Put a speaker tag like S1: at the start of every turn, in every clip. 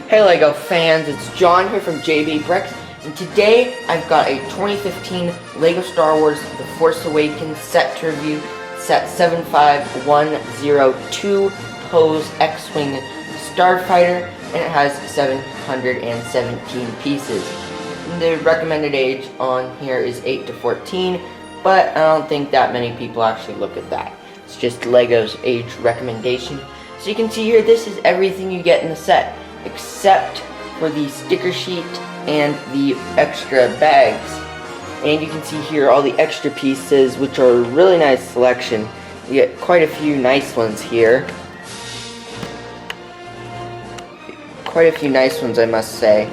S1: Hey LEGO fans, it's John here from JB Bricks, and today I've got a 2015 LEGO Star Wars The Force Awakens set to review, set 75102 Pose X-Wing Starfighter, and it has 717 pieces. The recommended age on here is 8 to 14, but I don't think that many people actually look at that. It's just LEGO's age recommendation. So you can see here, this is everything you get in the set, except for the sticker sheet and the extra bags. And you can see here all the extra pieces, which are a really nice selection. You get quite a few nice ones here. Quite a few nice ones, I must say.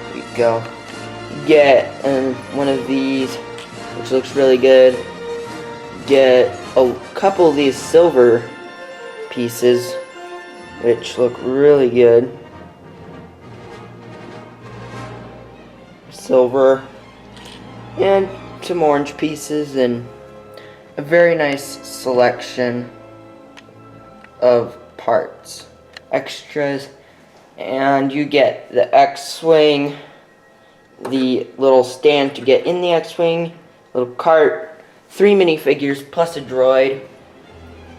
S1: There you go. You get one of these, which looks really good. Get a couple of these silver pieces, which look really good. Silver, and some orange pieces, and a very nice selection of parts, extras. And you get the X-Wing, the little stand to get in the X-Wing, little cart, 3 minifigures plus a droid,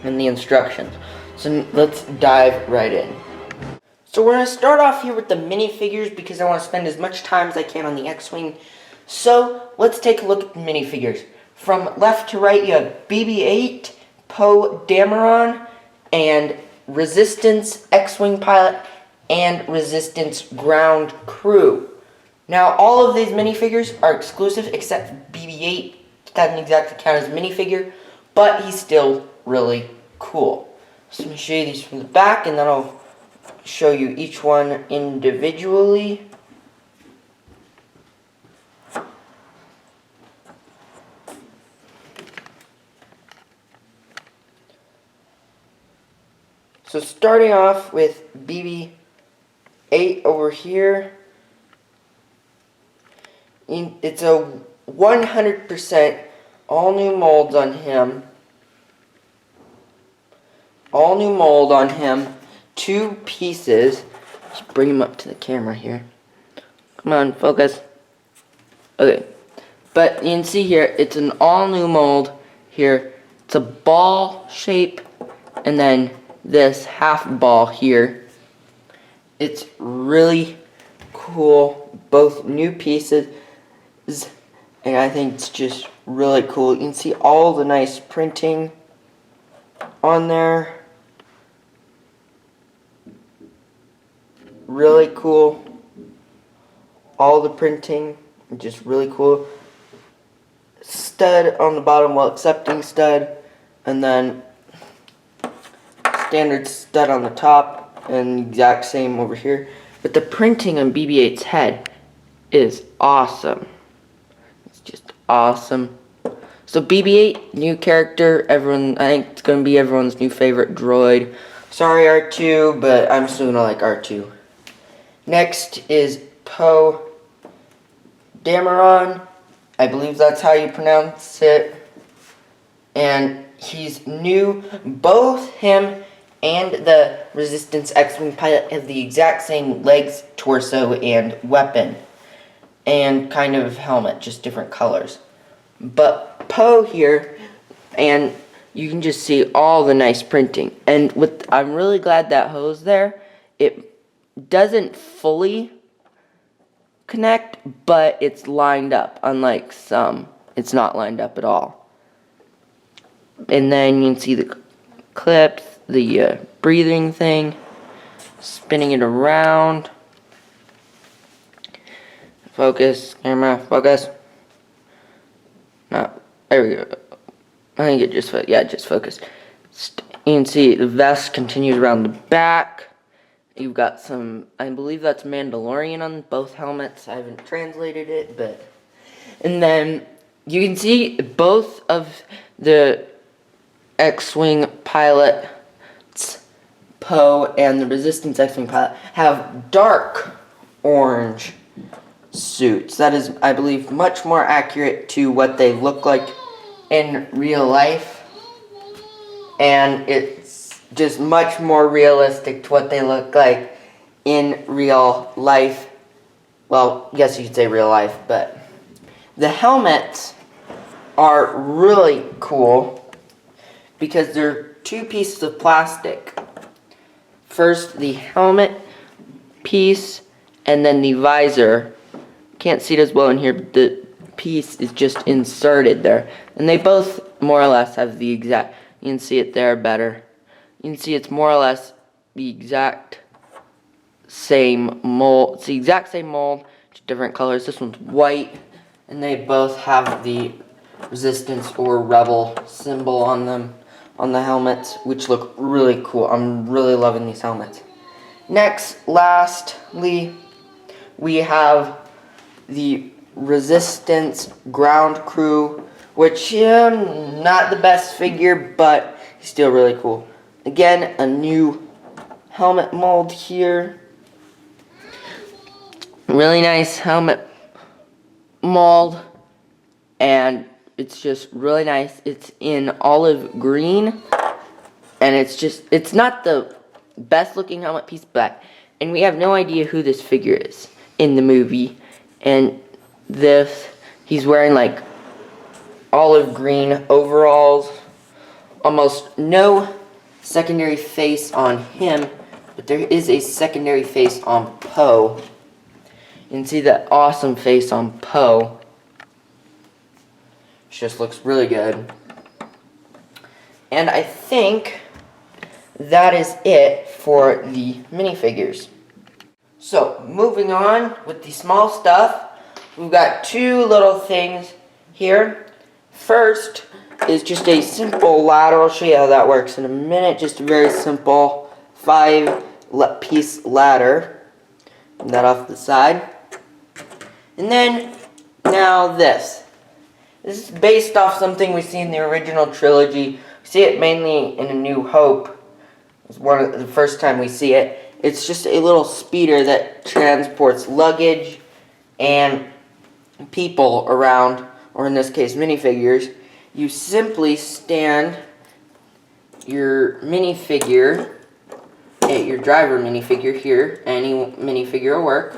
S1: and the instructions. So let's dive right in. So we're going to start off here with the minifigures because I want to spend as much time as I can on the X-Wing. So let's take a look at the minifigures. From left to right you have BB-8, Poe Dameron, and Resistance X-Wing pilot, and Resistance ground crew. Now all of these minifigures are exclusive except BB-8. Doesn't exactly count as a minifigure, but he's still really cool. So let me show you these from the back, and then I'll show you each one individually. So starting off with BB-8 over here, it's a 100% all new molds on him. All new mold on him. 2 pieces. Just bring him up to the camera here. Come on, focus. Okay. But you can see here, it's an all new mold here. It's a ball shape, and then this half ball here. It's really cool. Both new pieces. And I think it's just really cool. You can see all the nice printing on there. Really cool. All the printing, just really cool. Stud on the bottom, well, accepting stud. And then standard stud on the top. And exact same over here. But the printing on BB-8's head is awesome. Just awesome. So BB-8, new character. Everyone, I think it's gonna be everyone's new favorite droid. Sorry R2, but I'm still gonna like R2. Next is Poe Dameron. I believe that's how you pronounce it. And he's new. Both him and the Resistance X-Wing pilot have the exact same legs, torso, and weapon. And kind of helmet, just different colors. But Poe here, and you can just see all the nice printing. And I'm really glad that hose there, it doesn't fully connect, but it's lined up. Unlike some, it's not lined up at all. And then you can see the clips, the breathing thing, spinning it around. Focus, camera, focus. No, there we go. I think it just, yeah, just focused. You can see the vest continues around the back. You've got some, I believe that's Mandalorian on both helmets. I haven't translated it, but. And then you can see both of the X-Wing pilots, Poe and the Resistance X-Wing pilot, have dark orange suits. That is, I believe, much more accurate to what they look like in real life. And it's just much more realistic to what they look like in real life. Well, yes, you could say real life, but the helmets are really cool because they're two pieces of plastic. First, the helmet piece, and then the visor. Can't see it as well in here, but the piece is just inserted there. And they both more or less have the exact, you can see it there better. You can see it's more or less the exact same mold. It's the exact same mold, just different colors. This one's white, and they both have the resistance or rebel symbol on them, on the helmets, which look really cool. I'm really loving these helmets. Next, lastly, we have the Resistance Ground Crew, which not the best figure, but he's still really cool. Again, a new helmet mold here. Really nice helmet mold, and it's just really nice. It's in olive green, and it's not the best looking helmet piece, but, and we have no idea who this figure is in the movie, and he's wearing like olive green overalls, almost no secondary face on him, but there is a secondary face on Poe. You can see that awesome face on Poe. It just looks really good. And I think that is it for the minifigures. So, moving on with the small stuff, we've got two little things here. First is just a simple ladder. I'll show you how that works in a minute. Just a very simple 5-piece ladder. Put that off to the side. And then, now this. This is based off something we see in the original trilogy. We see it mainly in A New Hope. It's one of the first time we see it. It's just a little speeder that transports luggage and people around, or in this case minifigures. You simply stand your minifigure, your driver minifigure here, any minifigure will work,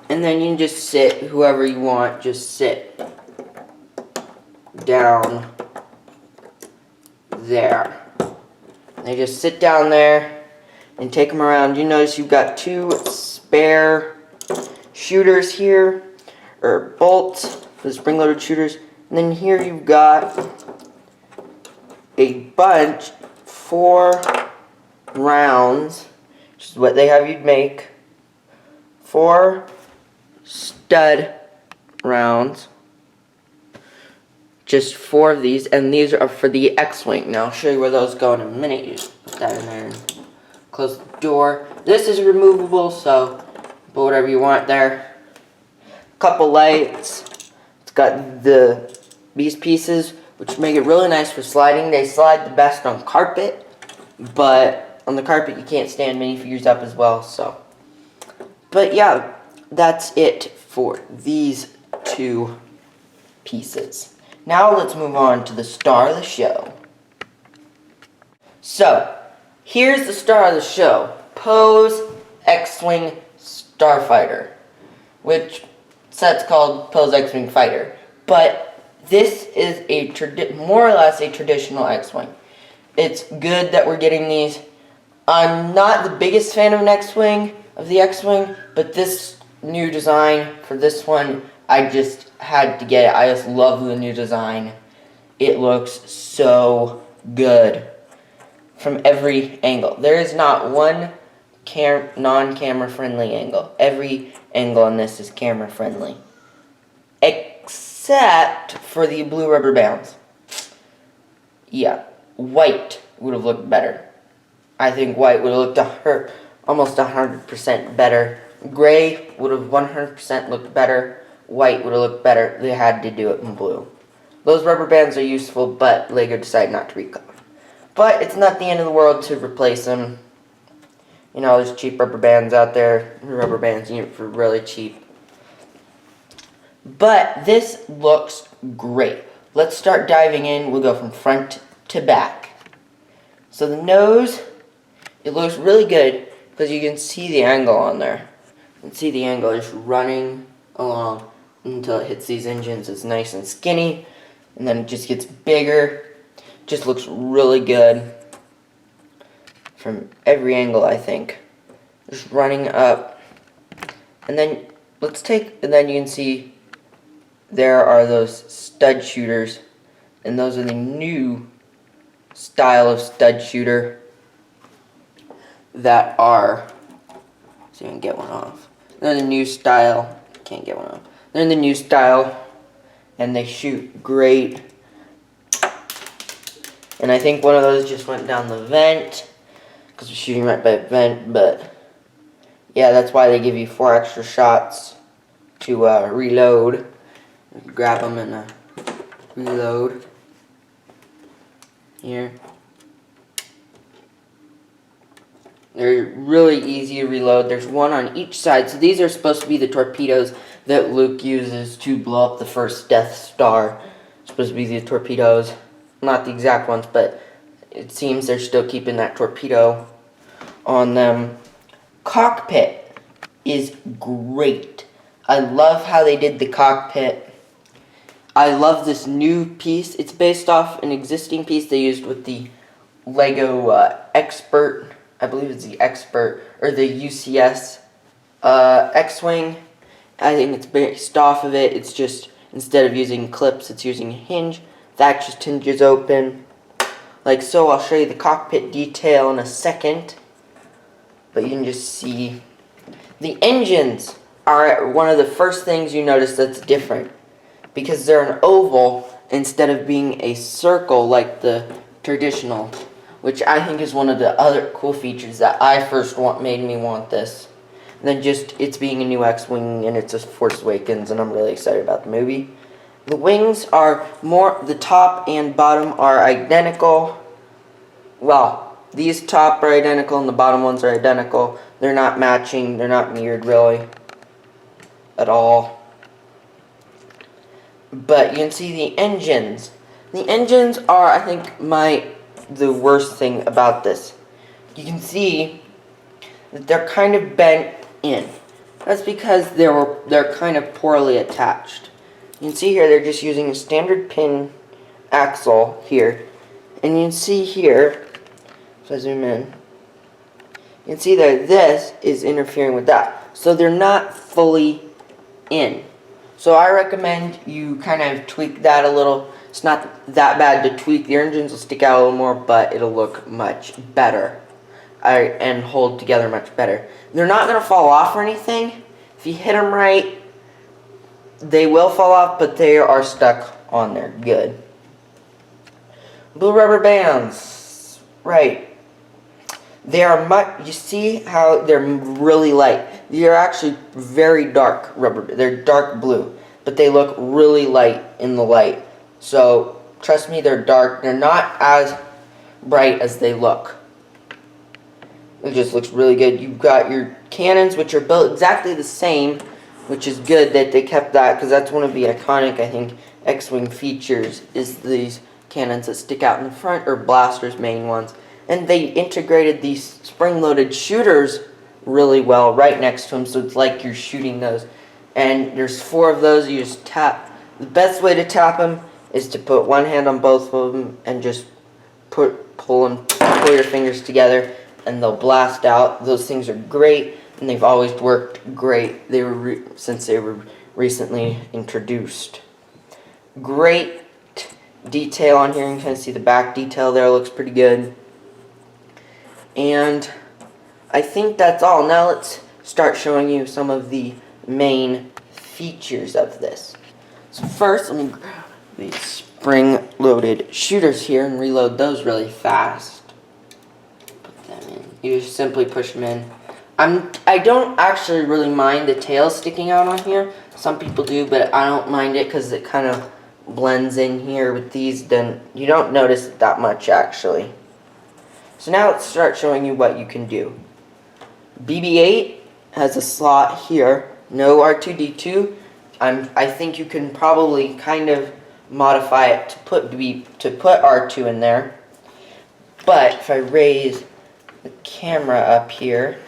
S1: and then you can just sit, whoever you want, just sit down there. They just sit down there and take them around. You notice you've got two spare shooters here, or bolts, the spring-loaded shooters. And then here you've got a bunch, 4 rounds, which is what they have you make. 4 stud rounds. Just 4 of these, and these are for the X-Wing. Now I'll show you where those go in a minute. You just put that in there and close the door. This is removable, so put whatever you want there. Couple lights. It's got these pieces, which make it really nice for sliding. They slide the best on carpet, but on the carpet you can't stand minifigures up as well. So, but yeah, that's it for these 2 pieces. Now let's move on to the star of the show. So, here's the star of the show, Poe's X-Wing Starfighter, which set's called Poe's X-Wing Fighter. But this is more or less a traditional X-Wing. It's good that we're getting these. I'm not the biggest fan of the X-Wing, but this new design for this one, I just had to get it. I just love the new design. It looks so good from every angle. There is not one non-camera friendly angle. Every angle on this is camera friendly, except for the blue rubber bands. Yeah, white would have looked better. I think white would have looked almost 100% better. Gray would have 100% looked better. White would have looked better. They had to do it in blue. Those rubber bands are useful, but Lego decided not to recall them. But it's not the end of the world to replace them. You know, there's cheap rubber bands out there. Rubber bands you get for really cheap. But this looks great. Let's start diving in. We'll go from front to back. So the nose it looks really good because you can see the angle on there. You can see the angle just running along until it hits these engines. It's nice and skinny, and then it just gets bigger. Just looks really good from every angle, I think. Just running up, and then and then you can see there are those stud shooters, and those are the new style of stud shooter that are, see if I can get one off. They're the new style, can't get one off. They're the new style, and they shoot great. And I think one of those just went down the vent, because we're shooting right by the vent, but yeah, that's why they give you 4 extra shots to reload. You can grab them and reload. Here. They're really easy to reload. There's one on each side. So these are supposed to be the torpedoes that Luke uses to blow up the first Death Star. It's supposed to be the torpedoes. Not the exact ones, but it seems they're still keeping that torpedo on them. Cockpit is great. I love how they did the cockpit. I love this new piece. It's based off an existing piece they used with the Lego Expert. I believe it's the Expert, or the UCS X-Wing. I think it's based off of it. It's just, instead of using clips, it's using a hinge. That just hinges open. Like so. I'll show you the cockpit detail in a second. But you can just see. The engines are one of the first things you notice that's different, because they're an oval instead of being a circle like the traditional, which I think is one of the other cool features that I first made me want this. And then just it's being a new X-Wing, and it's a Force Awakens, and I'm really excited about the movie. The wings are the top and bottom are identical. Well, these top are identical and the bottom ones are identical. They're not matching, they're not mirrored really at all. But you can see the engines. The engines are, I think, the worst thing about this. You can see that they're kind of bent in. That's because they're kind of poorly attached. You can see here they're just using a standard pin axle here. And you can see here, if I zoom in, you can see that this is interfering with that. So they're not fully in. So I recommend you kind of tweak that a little. It's not that bad to tweak. The engines will stick out a little more, but it'll look much better. And hold together much better. They're not going to fall off or anything. If you hit them right, they will fall off, but they are stuck on there good. Blue rubber bands. Right. They are you see how they're really light. They're actually very dark rubber. They're dark blue, but they look really light in the light. So trust me, they're dark. They're not as bright as they look. It just looks really good. You've got your cannons, which are built exactly the same, which is good that they kept that, because that's one of the iconic, I think, X-Wing features, is these cannons that stick out in the front, or blasters, main ones. And they integrated these spring-loaded shooters really well right next to them, so it's like you're shooting those. And there's 4 of those. You just tap. The best way to tap them is to put one hand on both of them and just pull your fingers together, and they'll blast out. Those things are great, and they've always worked great. They were since they were recently introduced. Great detail on here. You can kind of see the back detail there. Looks pretty good. And I think that's all. Now let's start showing you some of the main features of this. So first, let me grab these spring-loaded shooters here and reload those really fast. Put them in. You just simply push them in. I don't actually really mind the tail sticking out on here. Some people do, but I don't mind it because it kind of blends in here with these. Then you don't notice it that much actually. So now let's start showing you what you can do. BB-8 has a slot here. No R2-D2. I think you can probably kind of modify it to put R2 in there. But if I raise the camera up here,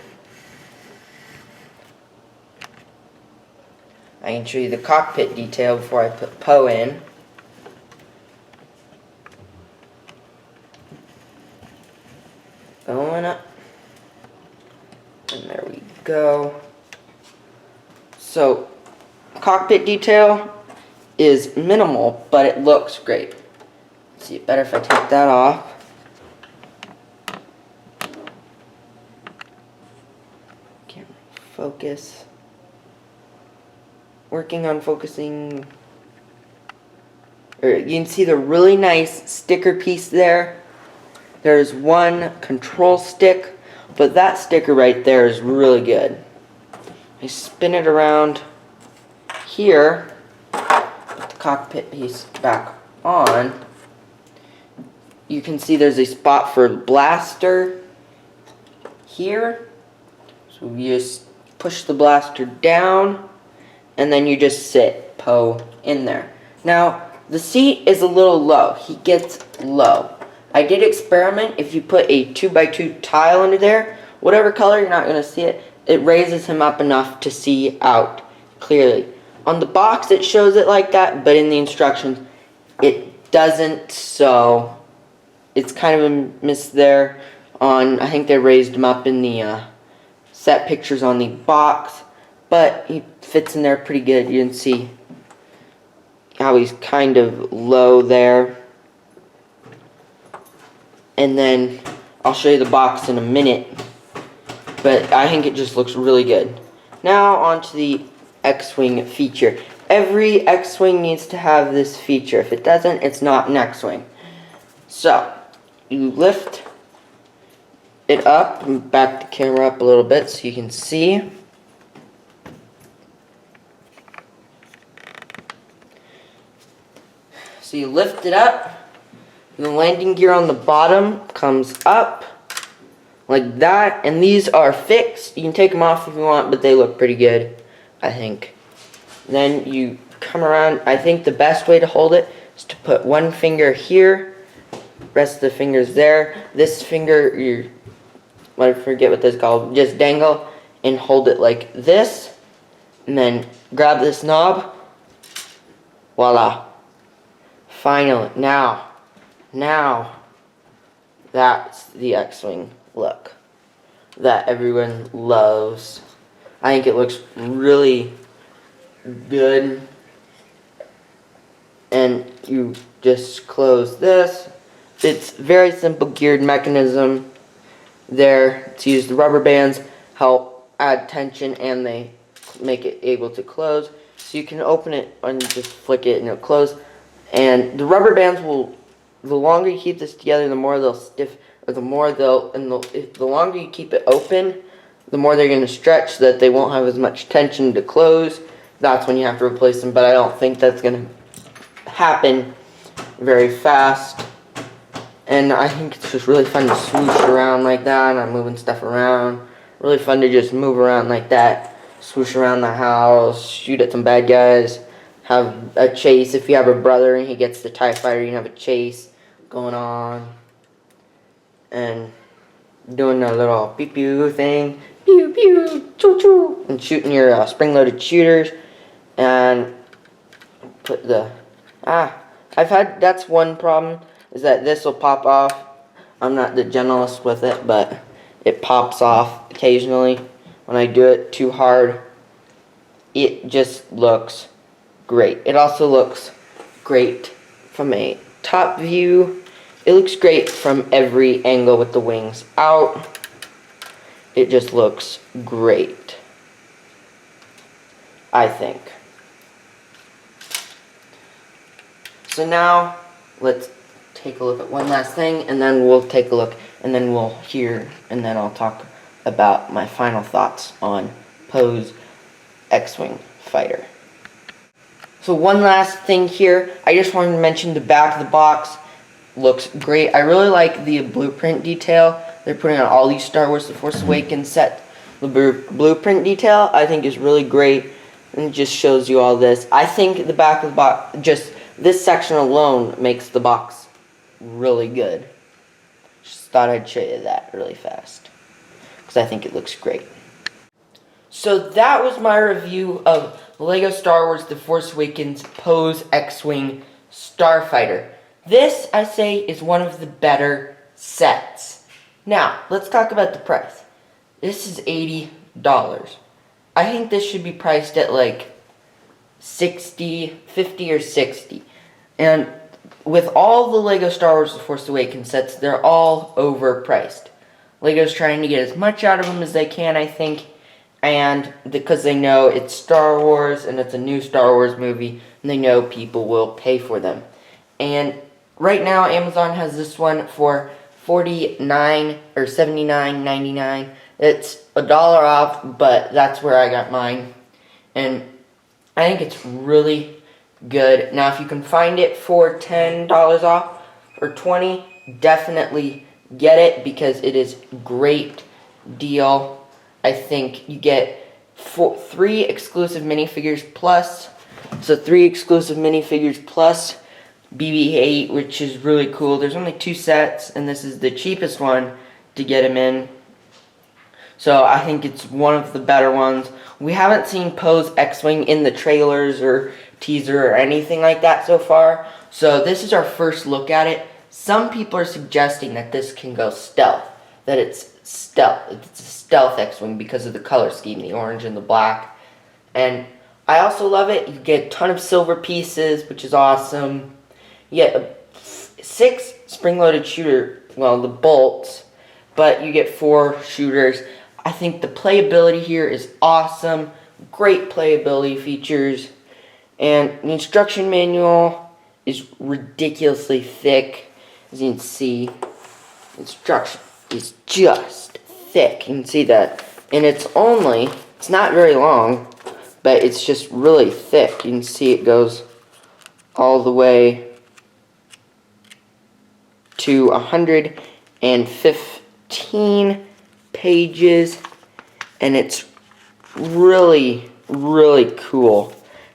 S1: I can show you the cockpit detail before I put Poe in. Going up. And there we go. So, cockpit detail is minimal, but it looks great. See it better if I take that off. Camera focus. Working on focusing. You can see the really nice sticker piece there. There's one control stick, but that sticker right there is really good. I spin it around here, put the cockpit piece back on. You can see there's a spot for the blaster here. So you just push the blaster down, and then you just sit Poe in there. Now, the seat is a little low. He gets low. I did experiment. If you put a 2x2 tile under there, whatever color, you're not going to see it. It raises him up enough to see out clearly. On the box, it shows it like that, but in the instructions, it doesn't. So it's kind of a miss there. I think they raised him up in the set pictures on the box, but he fits in there pretty good. You can see how he's kind of low there. And then I'll show you the box in a minute, but I think it just looks really good. Now onto the X-Wing feature. Every X-Wing needs to have this feature. If it doesn't, it's not an X-Wing. So, you lift it up and back the camera up a little bit so you can see. So you lift it up. The landing gear on the bottom comes up like that, and these are fixed. You can take them off if you want, but they look pretty good, I think. Then you come around. I think the best way to hold it is to put one finger here, rest of the fingers there. This finger, I forget what this is called, just dangle and hold it like this, and then grab this knob. Voila. Finally, now, that's the X-Wing look that everyone loves. I think it looks really good. And you just close this. It's very simple geared mechanism there to use. The rubber bands help add tension and they make it able to close. So you can open it and just flick it and it'll close. And the rubber bands will, the longer you keep this together, the more they'll stiff, or the longer you keep it open, the more they're going to stretch so that they won't have as much tension to close. That's when you have to replace them, but I don't think that's going to happen very fast. And I think it's just really fun to swoosh around like that. I'm moving stuff around. Really fun to just move around like that. Swoosh around the house, shoot at some bad guys, have a chase. If you have a brother and he gets the TIE Fighter, you can have a chase going on. And doing a little pew-pew thing. Pew-pew, choo-choo. And shooting your spring-loaded shooters. And put the... that's one problem, is that this will pop off. I'm not the gentlest with it, but it pops off occasionally. When I do it too hard, it just looks great. It also looks great from a top view. It looks great from every angle with the wings out. It just looks great, I think. So now, let's take a look at one last thing, and then we'll take a look, and then we'll hear, and then I'll talk about my final thoughts on Poe's X-Wing fighter. So one last thing here, I just wanted to mention the back of the box looks great. I really like the blueprint detail they're putting on all these Star Wars The Force Awakens set. The blueprint detail I think is really great, and it just shows you all this. I think the back of the box, just this section alone, makes the box really good. Just thought I'd show you that really fast, because I think it looks great. So that was my review of LEGO Star Wars The Force Awakens Pose X-Wing Starfighter. This, I say, is one of the better sets. Now, let's talk about the price. This is $80. I think this should be priced at like 50 or 60. And with all the LEGO Star Wars The Force Awakens sets, they're all overpriced. LEGO's trying to get as much out of them as they can, I think. And because they know it's Star Wars and it's a new Star Wars movie, and they know people will pay for them. And right now, Amazon has this one for $49 or $79.99. It's $1 off, but that's where I got mine. And I think it's really good. Now, if you can find it for $10 off or $20, definitely get it because it is a great deal. I think you get 3 exclusive minifigures plus, so 3 exclusive minifigures plus BB-8, which is really cool. There's only 2 sets, and this is the cheapest one to get them in. So I think it's one of the better ones. We haven't seen Pose X-Wing in the trailers or teaser or anything like that so far. So this is our first look at it. Some people are suggesting that this can go stealth, that it's stealth. It's a stealth X-Wing because of the color scheme, the orange and the black. And I also love it. You get a ton of silver pieces, which is awesome. You get 6 spring-loaded shooter, well, the bolts, but you get 4 shooters. I think the playability here is awesome. Great playability features. And the instruction manual is ridiculously thick. As you can see, instruction is just thick. You can see that. And it's not very long, but it's just really thick. You can see it goes all the way to 115 pages, and it's really, really cool.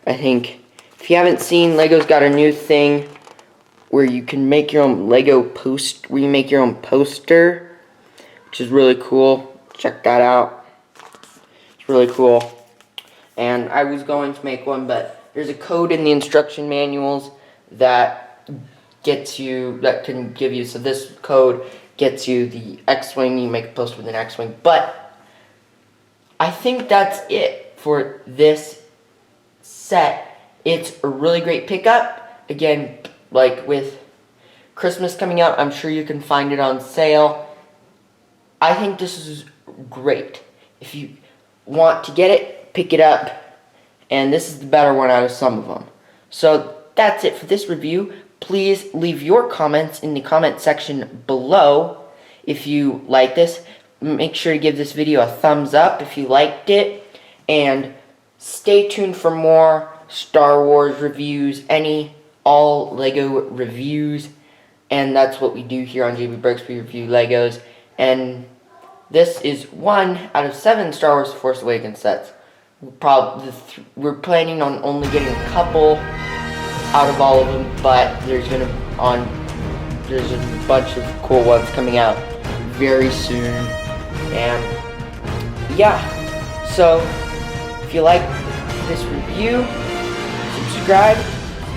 S1: I think if you haven't seen, LEGO's got a new thing where you can make your own where you make your own poster, which is really cool. Check that out. It's really cool. And I was going to make one, but there's a code in the instruction manuals that can give you, so this code gets you the X-Wing. You make a poster with an X-Wing. But I think that's it for this set. It's a really great pickup. Again, like with Christmas coming up, I'm sure you can find it on sale. I think this is great. If you want to get it, pick it up. And this is the better one out of some of them. So that's it for this review. Please leave your comments in the comment section below if you like this. Make sure to give this video a thumbs up if you liked it. And stay tuned for more Star Wars reviews, all LEGO reviews. And that's what we do here on JB Breaks. We review LEGOs. And this is 1 out of 7 Star Wars The Force Awakens sets. We're planning on only getting a couple out of all of them, but there's a bunch of cool ones coming out very soon. And yeah, so if you like this review, subscribe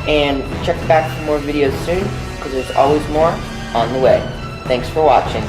S1: and check back for more videos soon, because there's always more on the way. Thanks for watching.